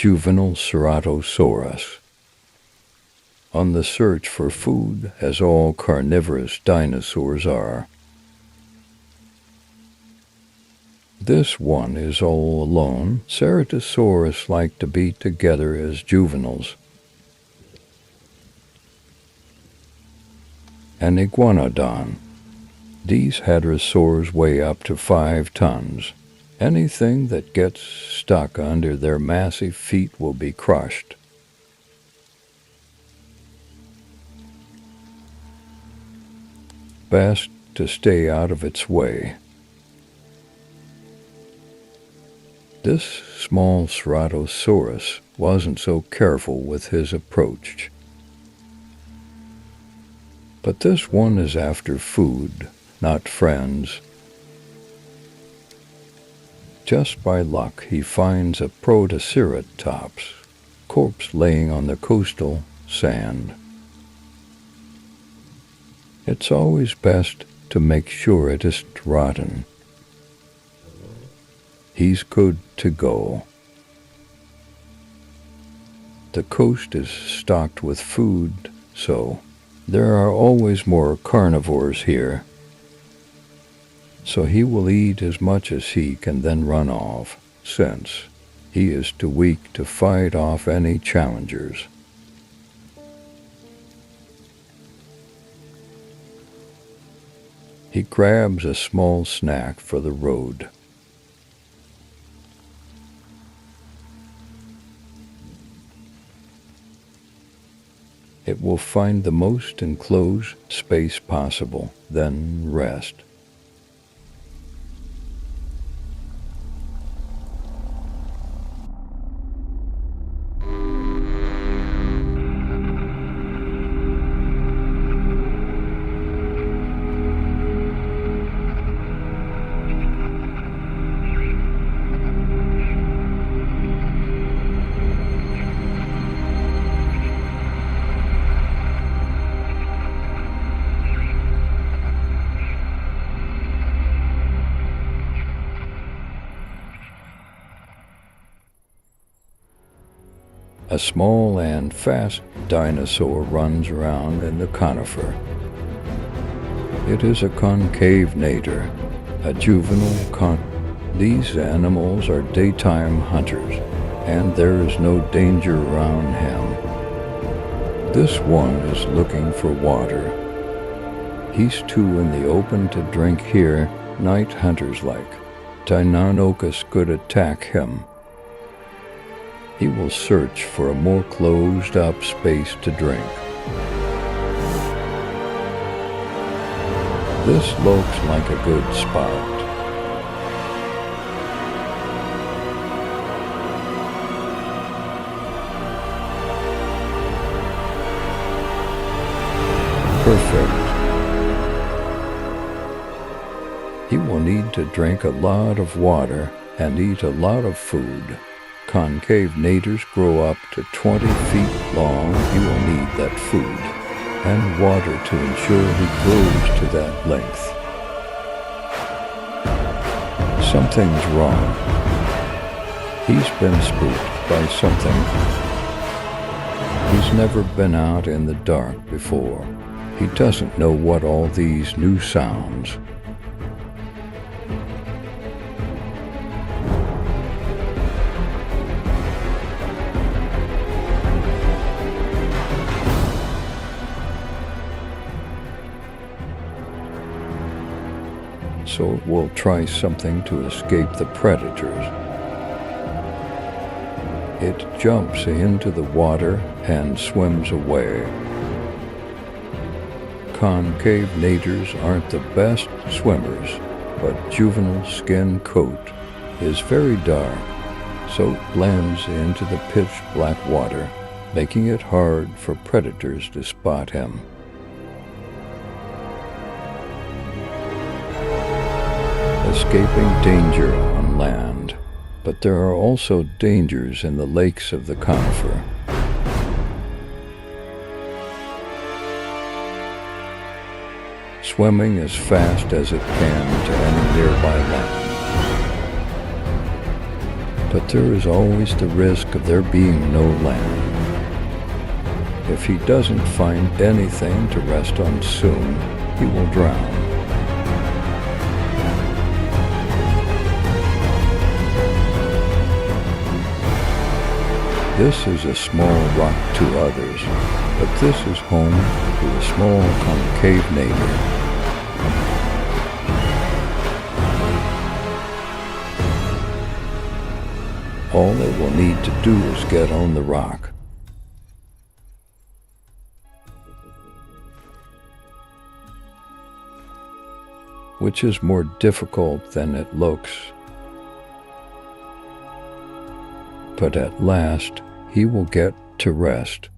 juvenile Ceratosaurus. On the search for food, as all carnivorous dinosaurs are. This one is all alone. Ceratosaurus like to be together as juveniles. An iguanodon. These hadrosaurs weigh up to 5 tons. Anything that gets stuck under their massive feet will be crushed. Best to stay out of its way. This small Ceratosaurus wasn't so careful with his approach. But this one is after food, not friends. Just by luck, he finds a Protoceratops corpse laying on the coastal sand. It's always best to make sure it isn't rotten. He's good to go. The coast is stocked with food, so there are always more carnivores here. So he will eat as much as he can, then run off, since he is too weak to fight off any challengers. He grabs a small snack for the road. It will find the most enclosed space possible, then rest. A small and fast dinosaur runs around in the conifer. It is a Concavenator, a juvenile These animals are daytime hunters, and there is no danger around him. This one is looking for water. He's too in the open to drink here, night hunters like. Deinonychus could attack him. He will search for a more closed-up space to drink. This looks like a good spot. Perfect. He will need to drink a lot of water and eat a lot of food. Concavenators grow up to 20 feet long. He will need that food and water to ensure he grows to that length. Something's wrong. He's been spooked by something. He's never been out in the dark before. He doesn't know what all these new sounds. So it will try something to escape the predators. It jumps into the water and swims away. Concavenators aren't the best swimmers, but juvenile skin coat is very dark, so it blends into the pitch black water, making it hard for predators to spot him. Escaping danger on land, but there are also dangers in the lakes of the conifer. Swimming as fast as it can to any nearby land. but there is always the risk of there being no land. If he doesn't find anything to rest on soon, he will drown. This is a small rock to others, but this is home to a small Concavenator. All it will need to do is get on the rock. Which is more difficult than it looks. But at last, he will get to rest.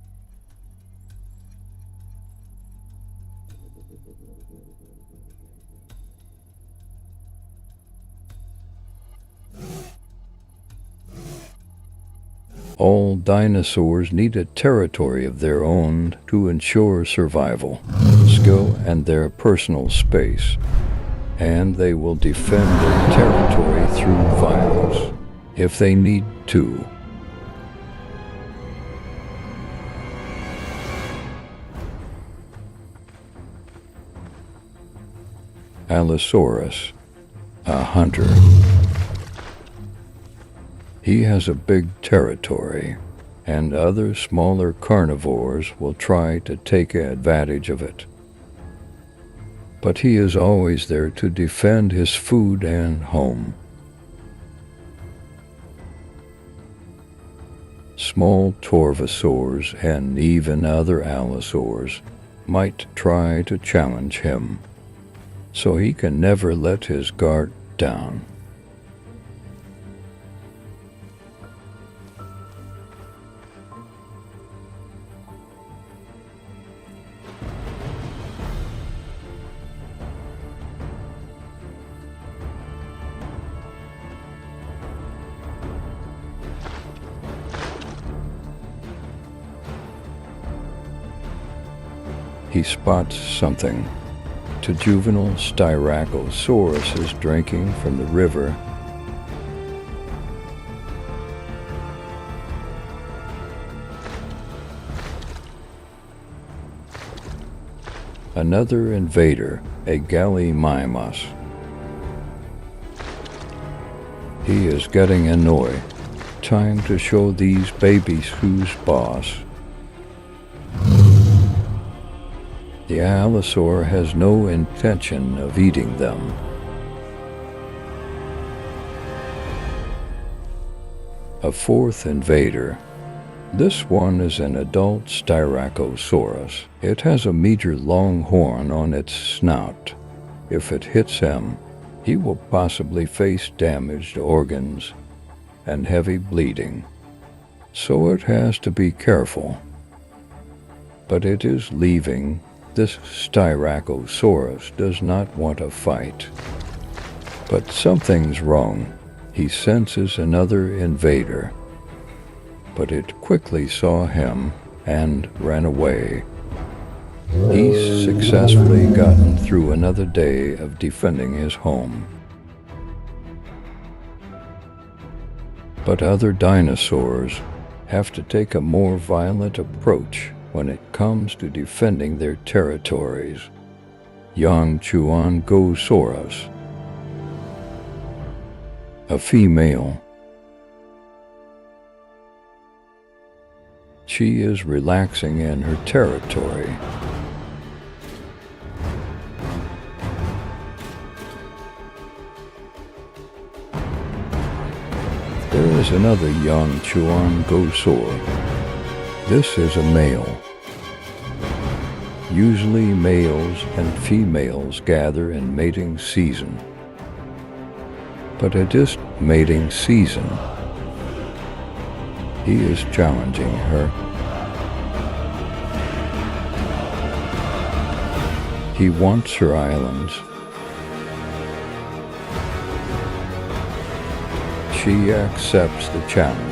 All dinosaurs need a territory of their own to ensure survival, skill, and their personal space. And they will defend their territory through violence, if they need to. Allosaurus, a hunter. He has a big territory, and other smaller carnivores will try to take advantage of it. But he is always there to defend his food and home. Small torvosaurs and even other allosaurs might try to challenge him, so he can never let his guard down. He spots something. A juvenile Styracosaurus is drinking from the river. Another invader, a Gallimimus. He is getting annoyed. Time to show these babies who's boss. The allosaur has no intention of eating them. A fourth invader. This one is an adult Styracosaurus. It has a meter-long horn on its snout. If it hits him, he will possibly face damaged organs and heavy bleeding. So it has to be careful. But it is leaving. This Styracosaurus does not want to fight. But something's wrong. He senses another invader. But it quickly saw him and ran away. He's successfully gotten through another day of defending his home. But other dinosaurs have to take a more violent approach when it comes to defending their territories. Young Chuangosaurus, a female. She is relaxing in her territory. There is another young Chuangosaur. This is a male. Usually males and females gather in mating season. But at this mating season, he is challenging her. He wants her islands. She accepts the challenge.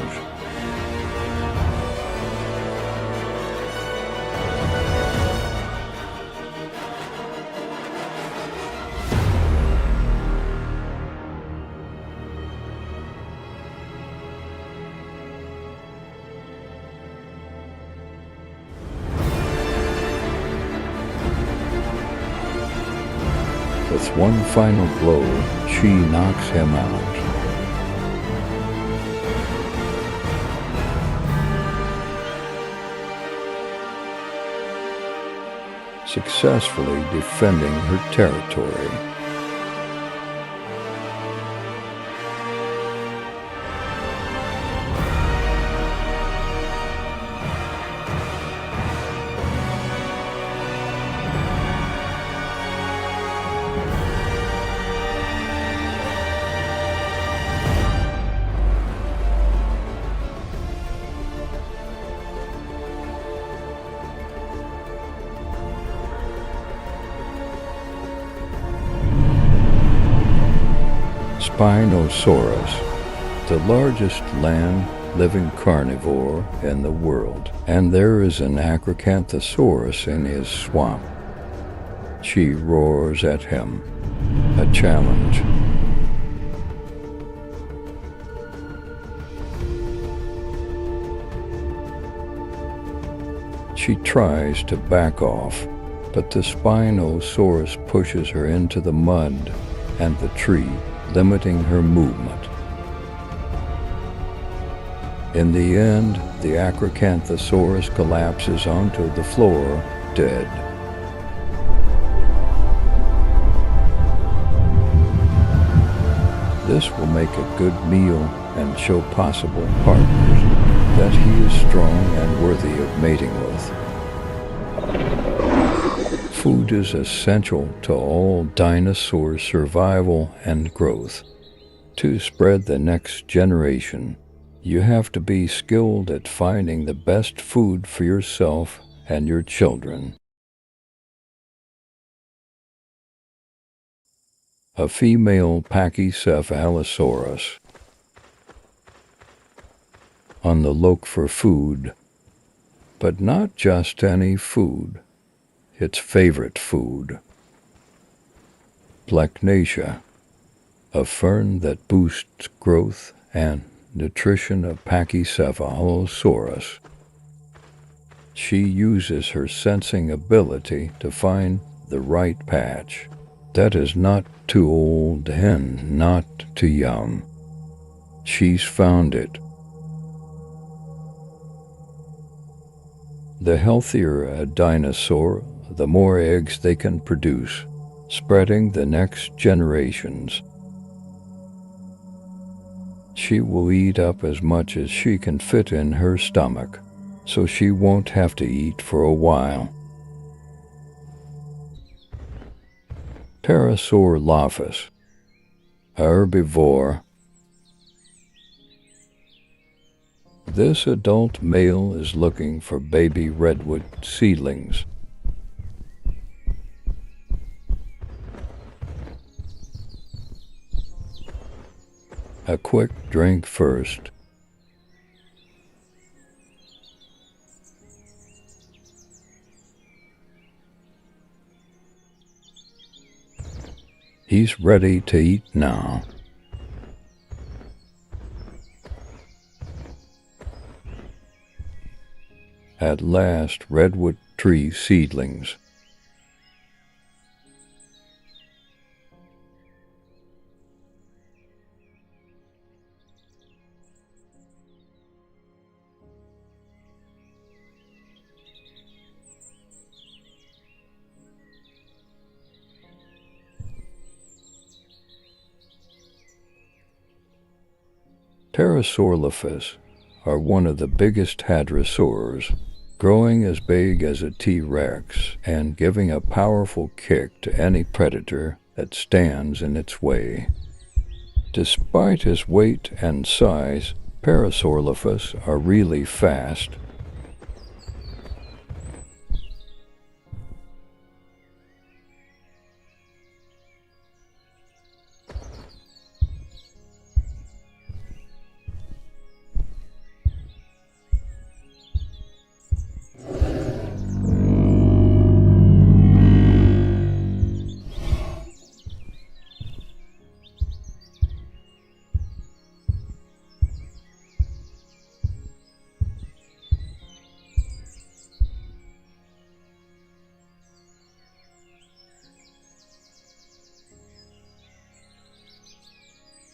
one final blow, she knocks him out. Successfully defending her territory. Spinosaurus, the largest land-living carnivore in the world, and there is an Acrocanthosaurus in his swamp. She roars at him, a challenge. She tries to back off, but the Spinosaurus pushes her into the mud and the tree, limiting her movement. In the end, the Acrocanthosaurus collapses onto the floor, dead. This will make a good meal and show possible partners that he is strong and worthy of mating with. Food is essential to all dinosaur survival and growth. To spread the next generation, you have to be skilled at finding the best food for yourself and your children. A female Pachycephalosaurus. On the look for food, but not just any food. Its favorite food. Plechnacia, a fern that boosts growth and nutrition of Pachycephalosaurus. She uses her sensing ability to find the right patch that is not too old and not too young. She's found it. The healthier a dinosaur, the more eggs they can produce, spreading the next generations. She will eat up as much as she can fit in her stomach, so she won't have to eat for a while. Parasaurolophus, a herbivore. This adult male is looking for baby redwood seedlings. A quick drink first. He's ready to eat now. At last, redwood tree seedlings. Parasaurolophus are one of the biggest hadrosaurs, growing as big as a T-Rex and giving a powerful kick to any predator that stands in its way. Despite his weight and size, Parasaurolophus are really fast.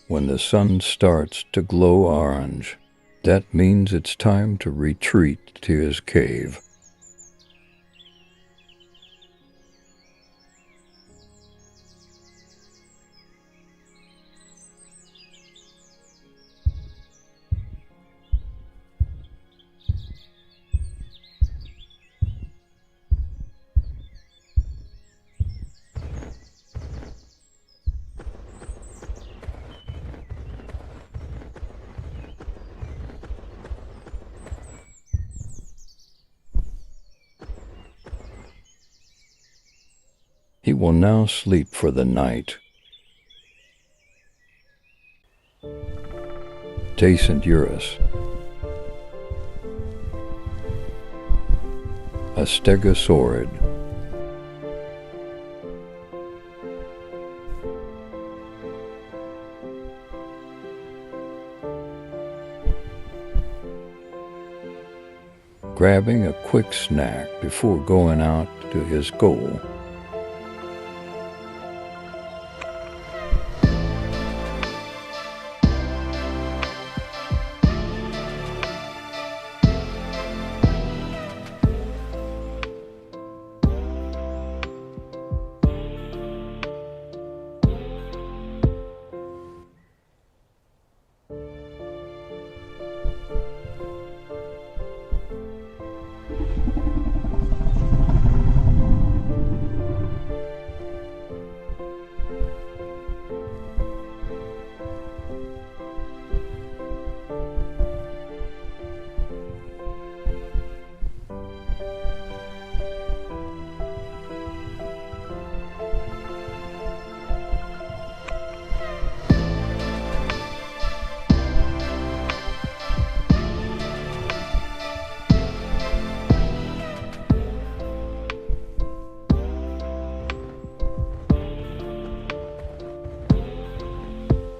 When the sun starts to glow orange, that means it's time to retreat to his cave. He will now sleep for the night. Urus, a stegosaurid, grabbing a quick snack before going out to his goal.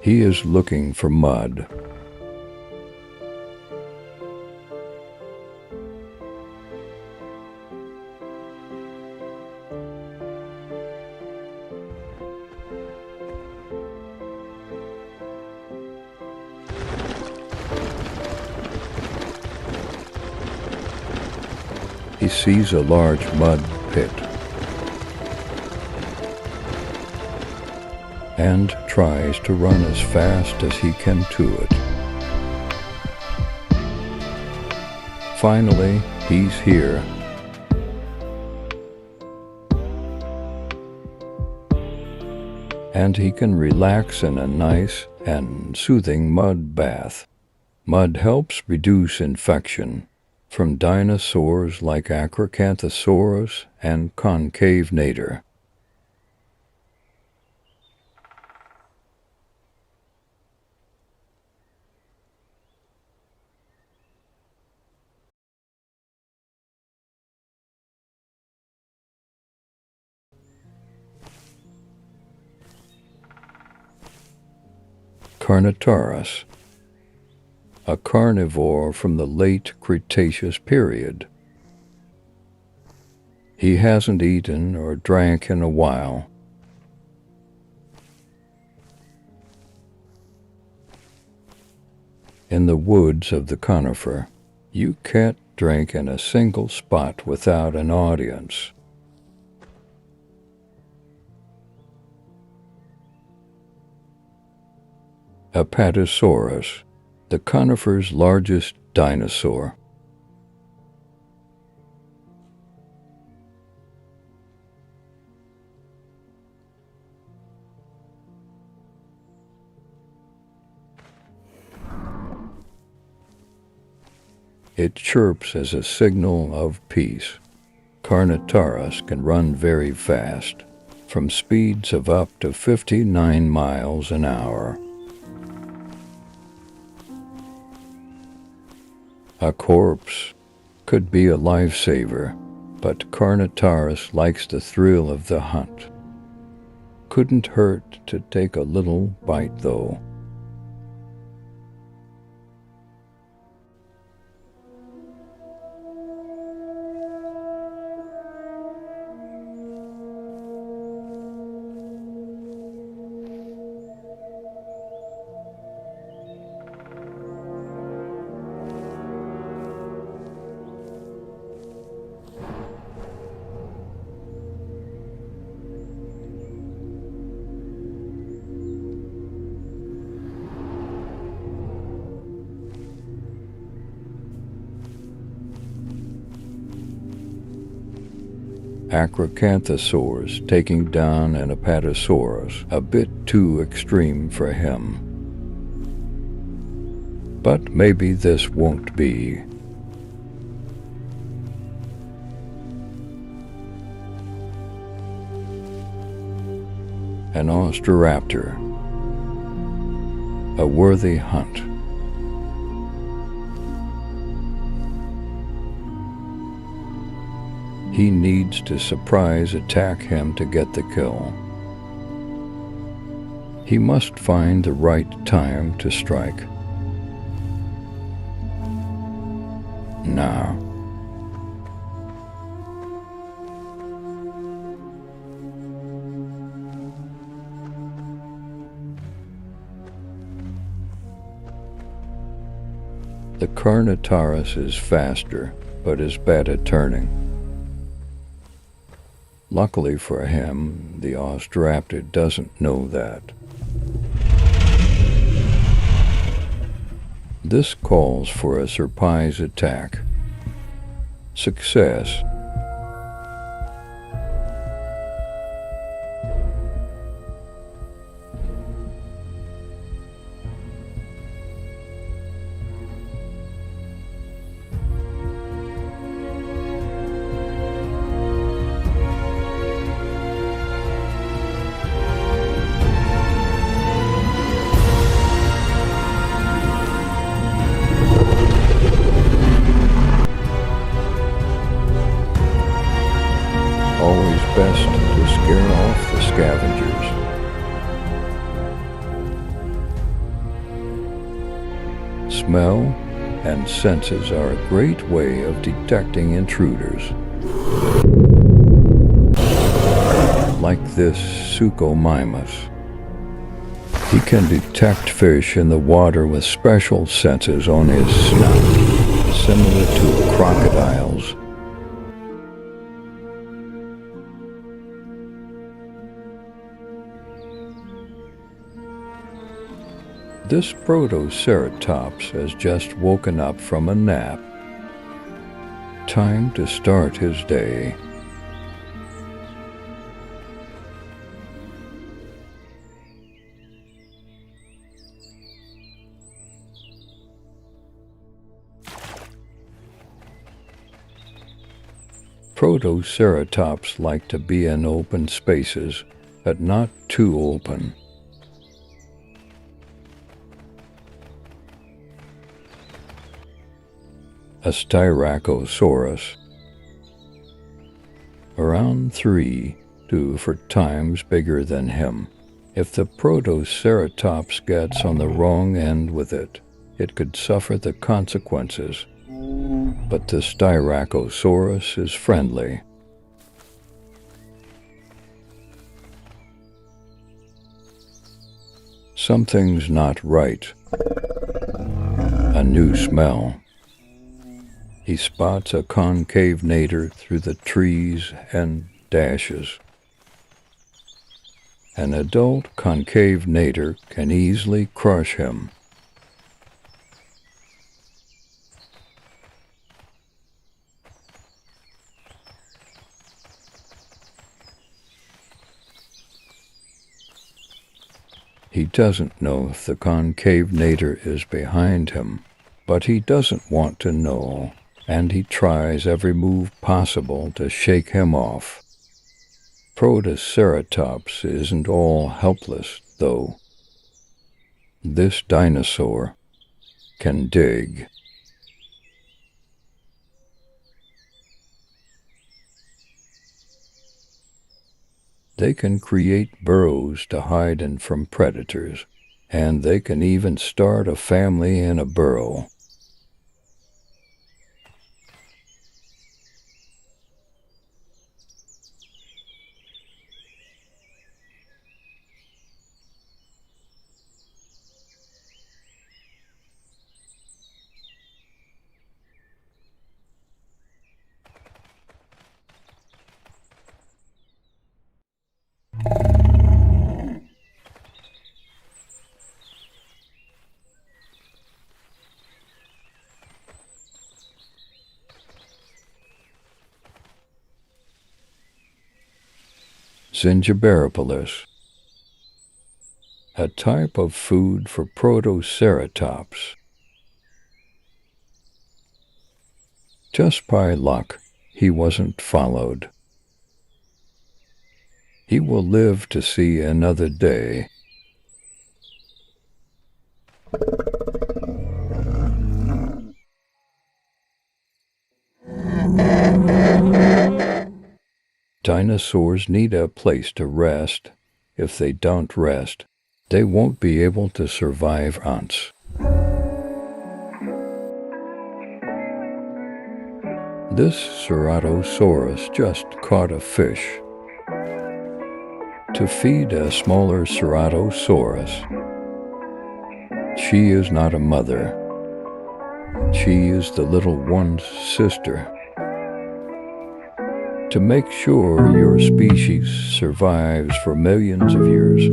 He is looking for mud. He sees a large mud pit and tries to run as fast as he can to it. Finally, he's here. And he can relax in a nice and soothing mud bath. Mud helps reduce infection from dinosaurs like Acrocanthosaurus and Concavenator. Carnotaurus, a carnivore from the late Cretaceous period. He hasn't eaten or drank in a while. In the woods of the conifer, you can't drink in a single spot without an audience. Apatosaurus, the conifer's largest dinosaur. It chirps as a signal of peace. Carnotaurus can run very fast, from speeds of up to 59 miles an hour. A corpse could be a lifesaver, but Carnotaurus likes the thrill of the hunt. Couldn't hurt to take a little bite, though. Acrocanthosaurus taking down an Apatosaurus, a bit too extreme for him. But maybe this won't be. An Austroraptor, a worthy hunt. He needs to surprise attack him to get the kill. He must find the right time to strike. Now. The Carnotaurus is faster, but is bad at turning. Luckily for him, the Austroraptor doesn't know that. This calls for a surprise attack. Success. Always best to scare off the scavengers. Smell and senses are a great way of detecting intruders. Like this Suchomimus. He can detect fish in the water with special senses on his snout, similar to a crocodile's. This Protoceratops has just woken up from a nap. Time to start his day. Protoceratops like to be in open spaces, but not too open. A Styracosaurus, around 3 to 4 times bigger than him. If the Protoceratops gets on the wrong end with it, it could suffer the consequences. But the Styracosaurus is friendly. Something's not right. A new smell. He spots a Concavenator through the trees and dashes. An adult Concavenator can easily crush him. He doesn't know if the Concavenator is behind him, but he doesn't want to know. And he tries every move possible to shake him off. Protoceratops isn't all helpless, though. This dinosaur can dig. They can create burrows to hide in from predators, and they can even start a family in a burrow. Zingiberipalus, a type of food for Protoceratops. Just by luck, he wasn't followed. He will live to see another day. Dinosaurs need a place to rest. If they don't rest, they won't be able to survive hunts. This Ceratosaurus just caught a fish. To feed a smaller Ceratosaurus, she is not a mother. She is the little one's sister. To make sure your species survives for millions of years,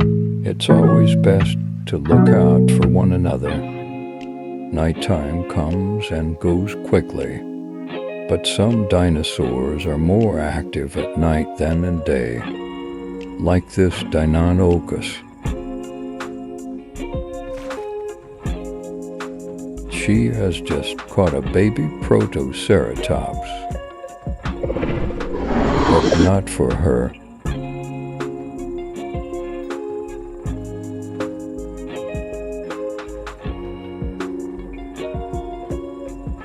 it's always best to look out for one another. Nighttime comes and goes quickly, but some dinosaurs are more active at night than in day, like this Deinonychus. She has just caught a baby Protoceratops. But not for her.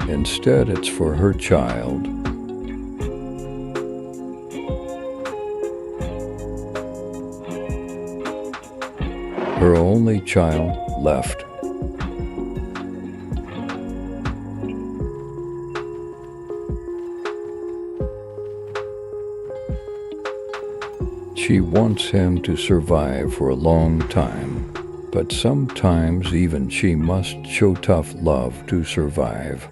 Instead, it's for her child. Her only child left. She wants him to survive for a long time, but sometimes even she must show tough love to survive.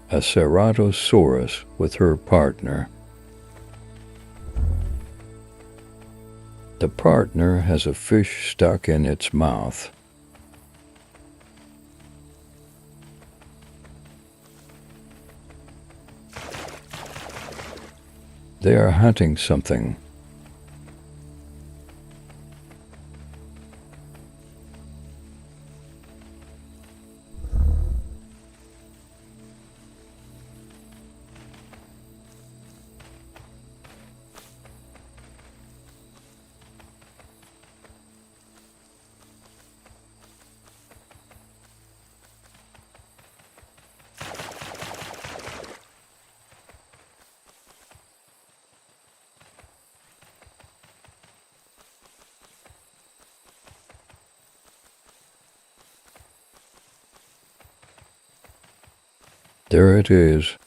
A Ceratosaurus with her partner. The partner has a fish stuck in its mouth. They are hunting something. There it is.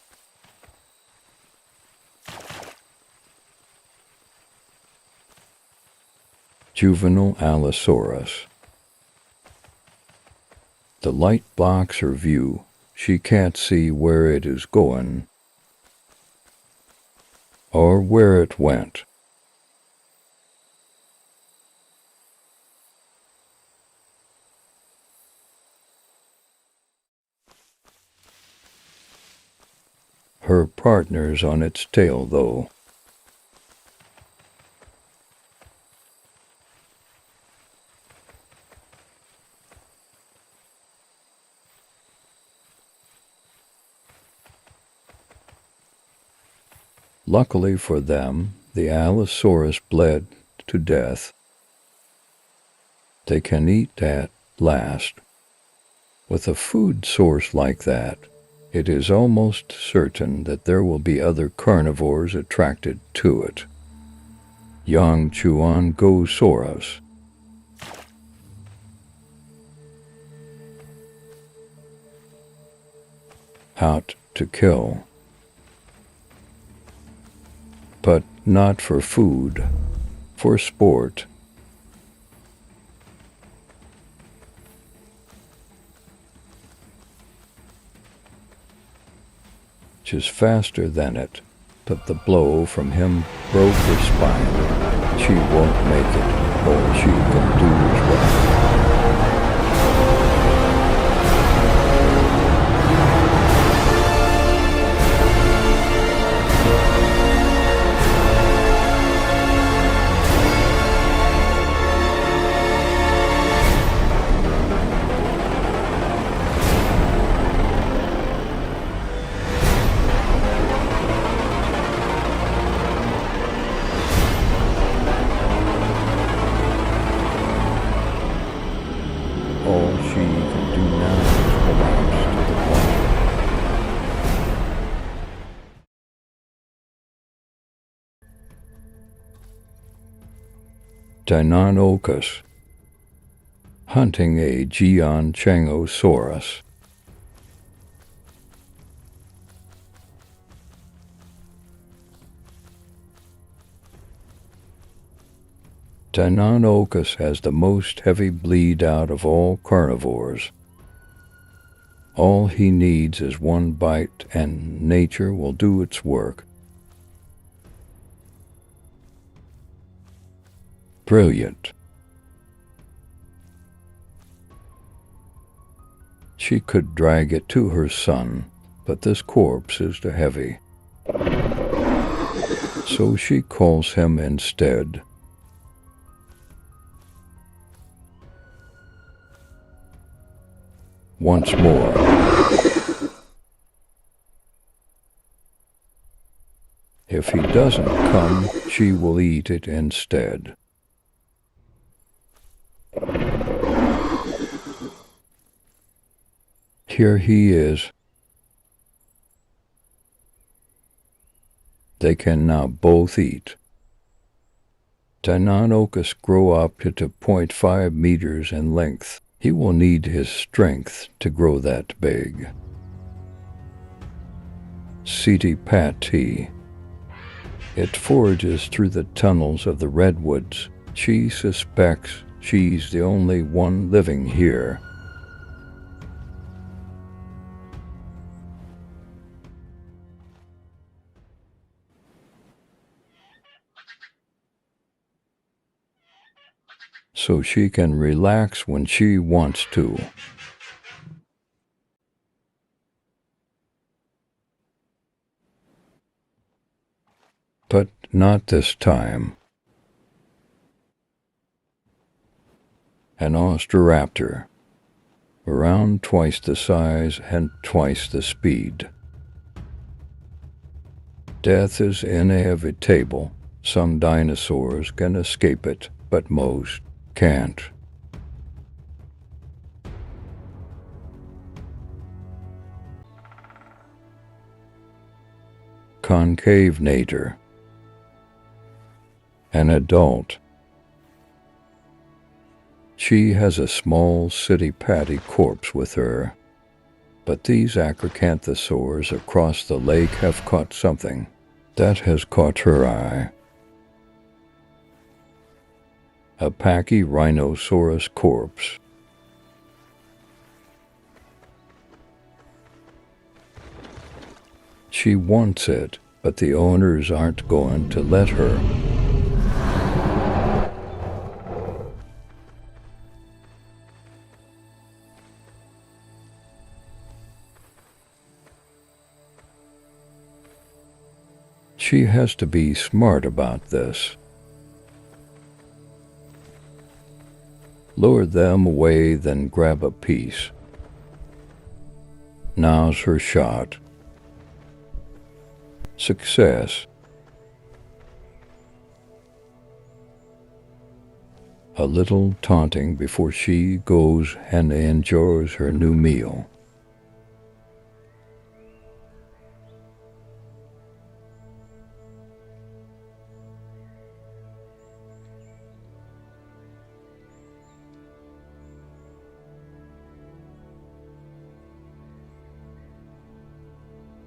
Juvenile Allosaurus. The light blocks her view. She can't see where it is going or where it went. Her partner's on its tail, though. Luckily for them, the Allosaurus bled to death. They can eat at last. With a food source like that, it is almost certain that there will be other carnivores attracted to it. Young Chuangosaurus. Out to kill. But not for food, for sport. Is faster than it, but the blow from him broke her spine. She won't make it. All she can do is run. Deinonychus, hunting a Gianchangosaurus. Deinonychus has the most heavy bleed out of all carnivores. All he needs is one bite and nature will do its work. Brilliant. She could drag it to her son, but this corpse is too heavy. So she calls him instead. Once more. If he doesn't come, she will eat it instead. Here he is. They can now both eat. Deinonychus grow up to 0.5 meters in length. He will need his strength to grow that big. Citipati. It forages through the tunnels of the redwoods. She suspects she's the only one living here. So she can relax when she wants to. But not this time. An Austroraptor, around twice the size and twice the speed. Death is inevitable. Some dinosaurs can escape it, but most can't. Concavenator, an adult. She has a small Citipati corpse with her, but these acrocanthosaurs across the lake have caught something that has caught her eye. A Pachyrhinosaurus corpse. She wants it, but the owners aren't going to let her. She has to be smart about this. Lure them away, then grab a piece. Now's her shot. Success. A little taunting before she goes and enjoys her new meal.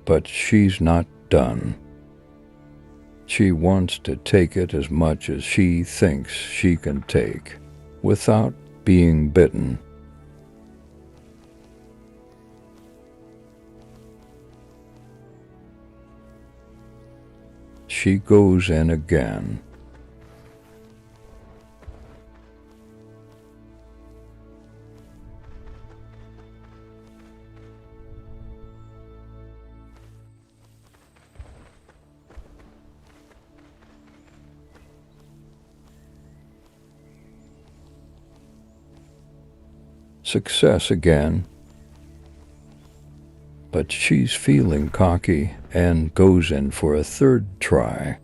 But she's not done. She wants to take it as much as she thinks she can take, without being bitten. She goes in again. Success again. But she's feeling cocky and goes in for a third try.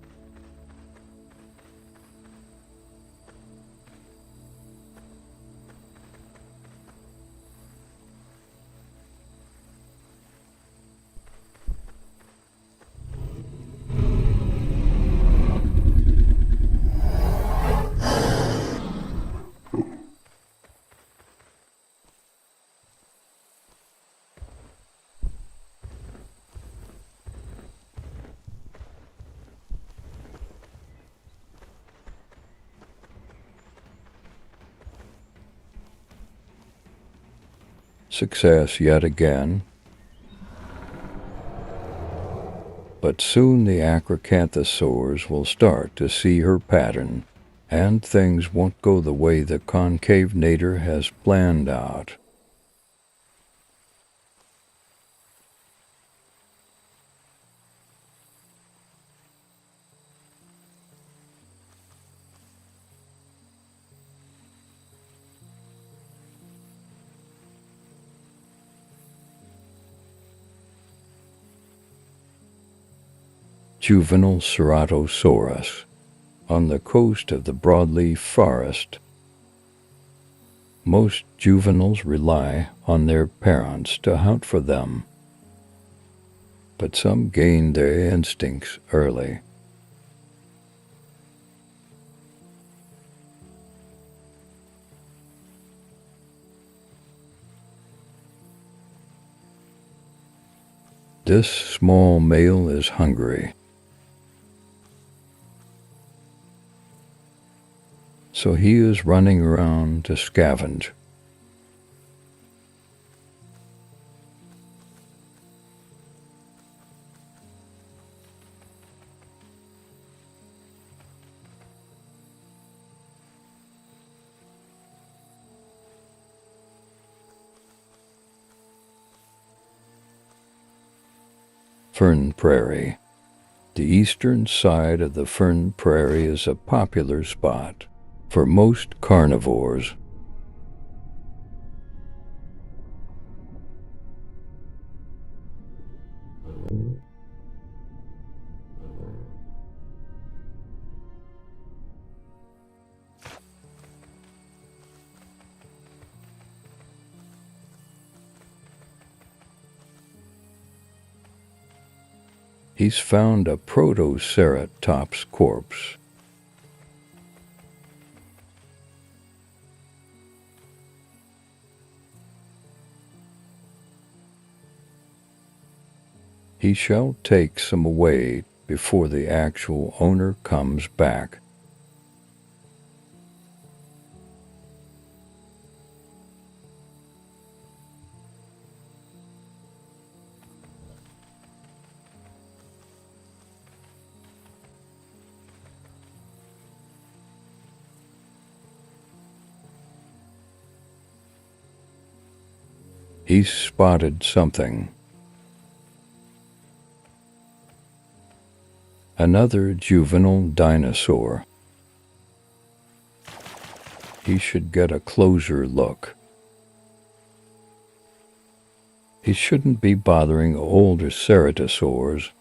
Success yet again. But soon the Acrocanthosaurs will start to see her pattern, and things won't go the way the Concavenator has planned out. Juvenile Ceratosaurus, on the coast of the broadleaf forest. Most juveniles rely on their parents to hunt for them, but some gain their instincts early. This small male is hungry, so he is running around to scavenge. Fern Prairie. The eastern side of the fern prairie is a popular spot for most carnivores. He's found a Protoceratops corpse. He shall take some away before the actual owner comes back. He's spotted something. Another juvenile dinosaur. He should get a closer look. He shouldn't be bothering older ceratosaurs.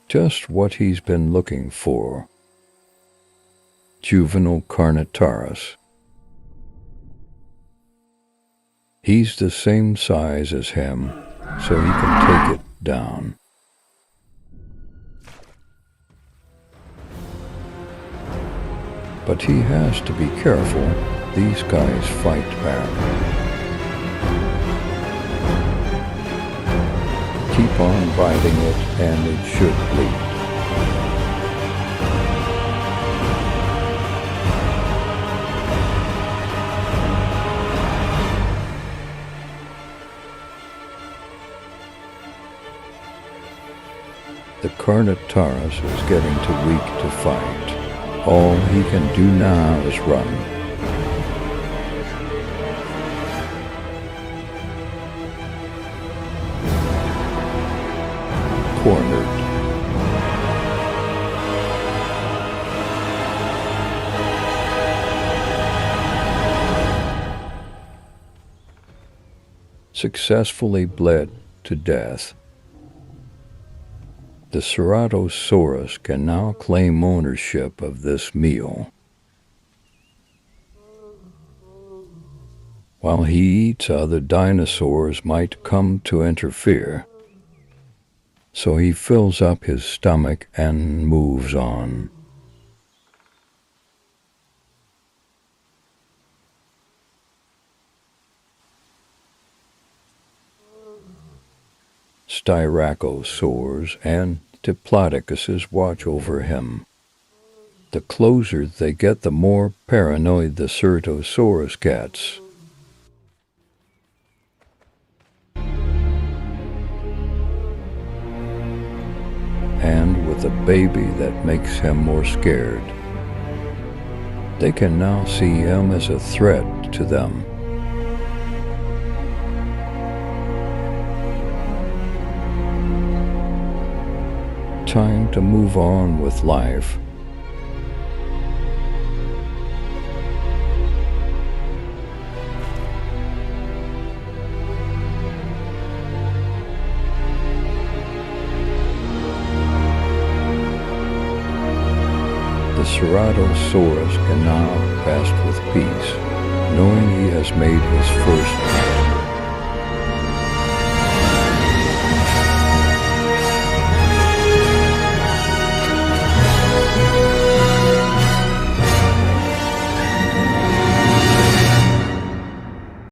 Just what he's been looking for. Juvenile Carnotaurus. He's the same size as him, so he can take it down. But he has to be careful. These guys fight back. Keep on biting it and it should bleed. The Carnotaurus is getting too weak to fight. All he can do now is run. Cornered. Successfully bled to death. The Ceratosaurus can now claim ownership of this meal. While he eats, other dinosaurs might come to interfere. So he fills up his stomach and moves on. Styracosaurs and Diplodocuses watch over him. The closer they get, the more paranoid the Ceratosaurus gets. And with a baby that makes him more scared. They can now see him as a threat to them. Time to move on with life. The Ceratosaurus can now rest with peace, knowing he has made his first